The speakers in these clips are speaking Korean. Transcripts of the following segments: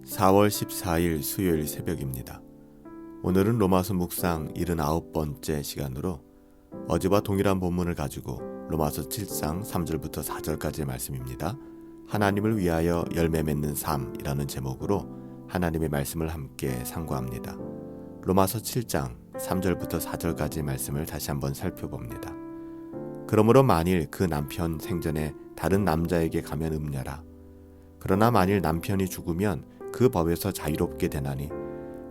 4월 14일 수요일 새벽입니다. 오늘은 로마서 묵상 79번째 시간으로 어제와 동일한 본문을 가지고 로마서 7장 3절부터 4절까지의 말씀입니다. 하나님을 위하여 열매 맺는 삶이라는 제목으로 하나님의 말씀을 함께 상고합니다. 로마서 7장 3절부터 4절까지의 말씀을 다시 한번 살펴봅니다. 그러므로 만일 그 남편 생전에 다른 남자에게 가면 음녀라. 그러나 만일 남편이 죽으면 그 법에서 자유롭게 되나니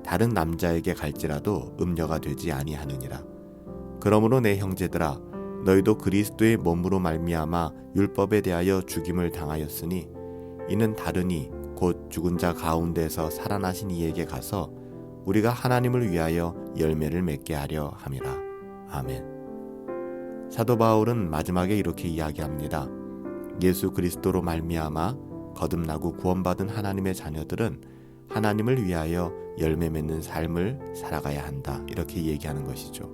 다른 남자에게 갈지라도 음녀가 되지 아니하느니라. 그러므로 내 형제들아 너희도 그리스도의 몸으로 말미암아 율법에 대하여 죽임을 당하였으니 이는 다르니 곧 죽은 자 가운데서 살아나신 이에게 가서 우리가 하나님을 위하여 열매를 맺게 하려 함이라. 아멘. 사도 바울은 마지막에 이렇게 이야기합니다. 예수 그리스도로 말미암아 거듭나고 구원받은 하나님의 자녀들은 하나님을 위하여 열매 맺는 삶을 살아가야 한다. 이렇게 얘기하는 것이죠.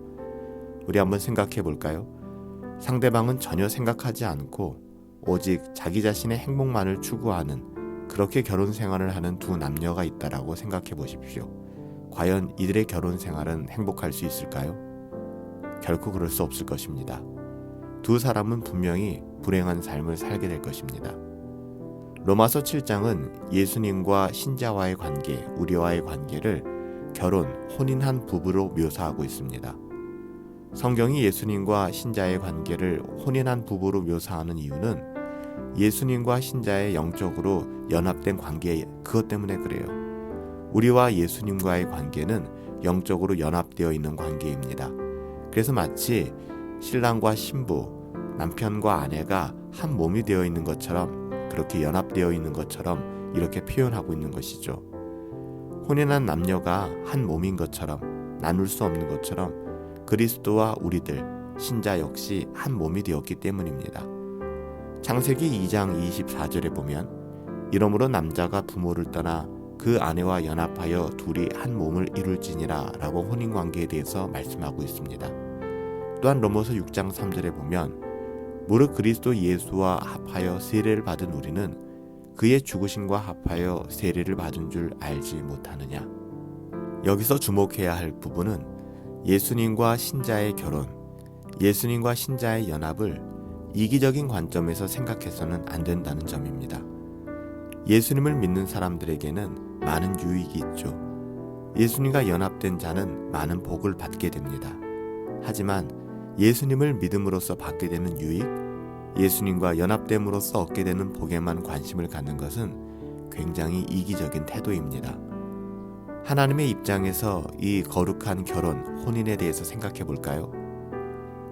우리 한번 생각해 볼까요? 상대방은 전혀 생각하지 않고 오직 자기 자신의 행복만을 추구하는 그렇게 결혼 생활을 하는 두 남녀가 있다라고 생각해 보십시오. 과연 이들의 결혼 생활은 행복할 수 있을까요? 결코 그럴 수 없을 것입니다. 두 사람은 분명히 불행한 삶을 살게 될 것입니다. 로마서 7장은 예수님과 신자와의 관계, 우리와의 관계를 결혼, 혼인한 부부로 묘사하고 있습니다. 성경이 예수님과 신자의 관계를 혼인한 부부로 묘사하는 이유는 예수님과 신자의 영적으로 연합된 관계, 그것 때문에 그래요. 우리와 예수님과의 관계는 영적으로 연합되어 있는 관계입니다. 그래서 마치 신랑과 신부, 남편과 아내가 한 몸이 되어 있는 것처럼, 그렇게 연합되어 있는 것처럼 이렇게 표현하고 있는 것이죠. 혼인한 남녀가 한 몸인 것처럼, 나눌 수 없는 것처럼 그리스도와 우리들, 신자 역시 한 몸이 되었기 때문입니다. 창세기 2장 24절에 보면 이러므로 남자가 부모를 떠나 그 아내와 연합하여 둘이 한 몸을 이룰지니라 라고 혼인관계에 대해서 말씀하고 있습니다. 또한 로마서 6장 3절에 보면 무릇 그리스도 예수와 합하여 세례를 받은 우리는 그의 죽으심과 합하여 세례를 받은 줄 알지 못하느냐. 여기서 주목해야 할 부분은 예수님과 신자의 결혼, 예수님과 신자의 연합을 이기적인 관점에서 생각해서는 안 된다는 점입니다. 예수님을 믿는 사람들에게는 많은 유익이 있죠. 예수님과 연합된 자는 많은 복을 받게 됩니다. 하지만 예수님을 믿음으로써 받게 되는 유익, 예수님과 연합됨으로써 얻게 되는 복에만 관심을 갖는 것은 굉장히 이기적인 태도입니다. 하나님의 입장에서 이 거룩한 결혼, 혼인에 대해서 생각해 볼까요?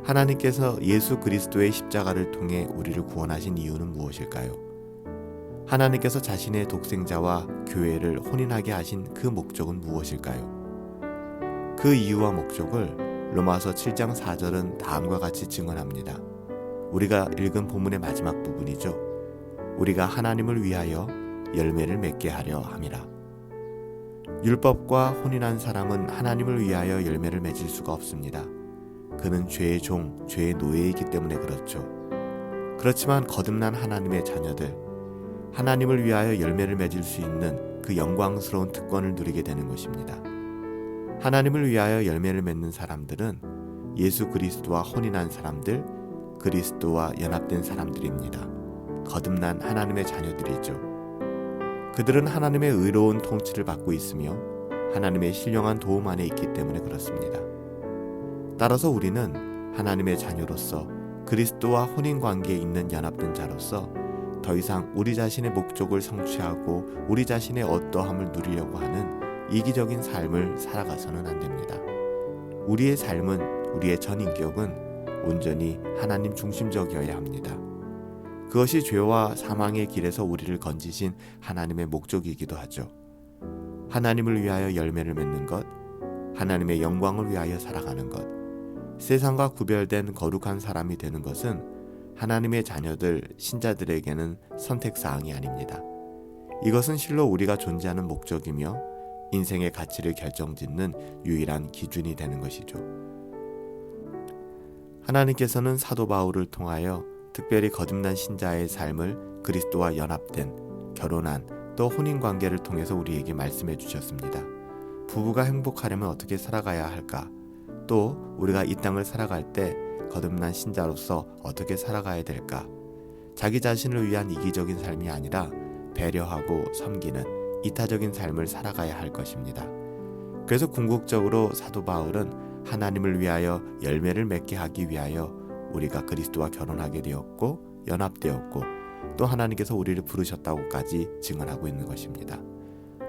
하나님께서 예수 그리스도의 십자가를 통해 우리를 구원하신 이유는 무엇일까요? 하나님께서 자신의 독생자와 교회를 혼인하게 하신 그 목적은 무엇일까요? 그 이유와 목적을 로마서 7장 4절은 다음과 같이 증언합니다. 우리가 읽은 본문의 마지막 부분이죠. 우리가 하나님을 위하여 열매를 맺게 하려 함이라. 율법과 혼인한 사람은 하나님을 위하여 열매를 맺을 수가 없습니다. 그는 죄의 종, 죄의 노예이기 때문에 그렇죠. 그렇지만 거듭난 하나님의 자녀들, 하나님을 위하여 열매를 맺을 수 있는 그 영광스러운 특권을 누리게 되는 것입니다. 하나님을 위하여 열매를 맺는 사람들은 예수 그리스도와 혼인한 사람들, 그리스도와 연합된 사람들입니다. 거듭난 하나님의 자녀들이죠. 그들은 하나님의 의로운 통치를 받고 있으며 하나님의 신령한 도움 안에 있기 때문에 그렇습니다. 따라서 우리는 하나님의 자녀로서 그리스도와 혼인관계에 있는 연합된 자로서 더 이상 우리 자신의 목적을 성취하고 우리 자신의 어떠함을 누리려고 하는 이기적인 삶을 살아가서는 안 됩니다. 우리의 삶은, 우리의 전인격은 온전히 하나님 중심적이어야 합니다. 그것이 죄와 사망의 길에서 우리를 건지신 하나님의 목적이기도 하죠. 하나님을 위하여 열매를 맺는 것, 하나님의 영광을 위하여 살아가는 것, 세상과 구별된 거룩한 사람이 되는 것은 하나님의 자녀들, 신자들에게는 선택사항이 아닙니다. 이것은 실로 우리가 존재하는 목적이며 인생의 가치를 결정짓는 유일한 기준이 되는 것이죠. 하나님께서는 사도 바울을 통하여 특별히 거듭난 신자의 삶을 그리스도와 연합된, 결혼한 또 혼인 관계를 통해서 우리에게 말씀해 주셨습니다. 부부가 행복하려면 어떻게 살아가야 할까? 또 우리가 이 땅을 살아갈 때 거듭난 신자로서 어떻게 살아가야 될까? 자기 자신을 위한 이기적인 삶이 아니라 배려하고 섬기는 이타적인 삶을 살아가야 할 것입니다. 그래서 궁극적으로 사도 바울은 하나님을 위하여 열매를 맺게 하기 위하여 우리가 그리스도와 결혼하게 되었고 연합되었고 또 하나님께서 우리를 부르셨다고까지 증언하고 있는 것입니다.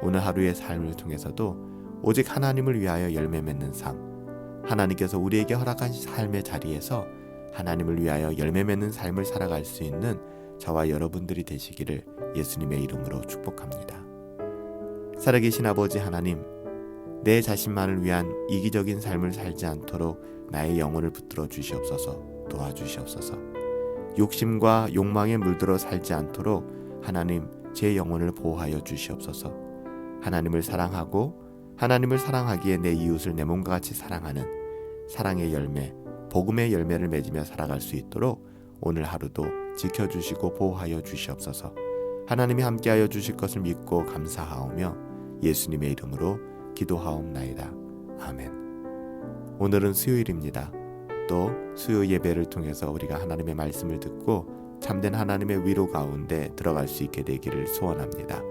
오늘 하루의 삶을 통해서도 오직 하나님을 위하여 열매 맺는 삶, 하나님께서 우리에게 허락한 삶의 자리에서 하나님을 위하여 열매 맺는 삶을 살아갈 수 있는 저와 여러분들이 되시기를 예수님의 이름으로 축복합니다. 살아계신 아버지 하나님, 내 자신만을 위한 이기적인 삶을 살지 않도록 나의 영혼을 붙들어 주시옵소서. 도와주시옵소서. 욕심과 욕망에 물들어 살지 않도록 하나님 제 영혼을 보호하여 주시옵소서. 하나님을 사랑하고 하나님을 사랑하기에 내 이웃을 내 몸과 같이 사랑하는 사랑의 열매, 복음의 열매를 맺으며 살아갈 수 있도록 오늘 하루도 지켜주시고 보호하여 주시옵소서. 하나님이 함께하여 주실 것을 믿고 감사하오며 예수님의 이름으로 기도하옵나이다. 아멘. 오늘은 수요일입니다. 또 수요 예배를 통해서 우리가 하나님의 말씀을 듣고 참된 하나님의 위로 가운데 들어갈 수 있게 되기를 소원합니다.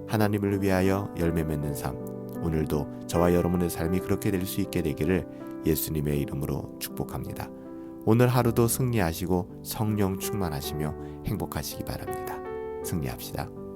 하나님을 위하여 열매 맺는 삶, 오늘도 저와 여러분의 삶이 그렇게 될 수 있게 되기를 예수님의 이름으로 축복합니다. 오늘 하루도 승리하시고 성령 충만하시며 행복하시기 바랍니다. 승리합시다.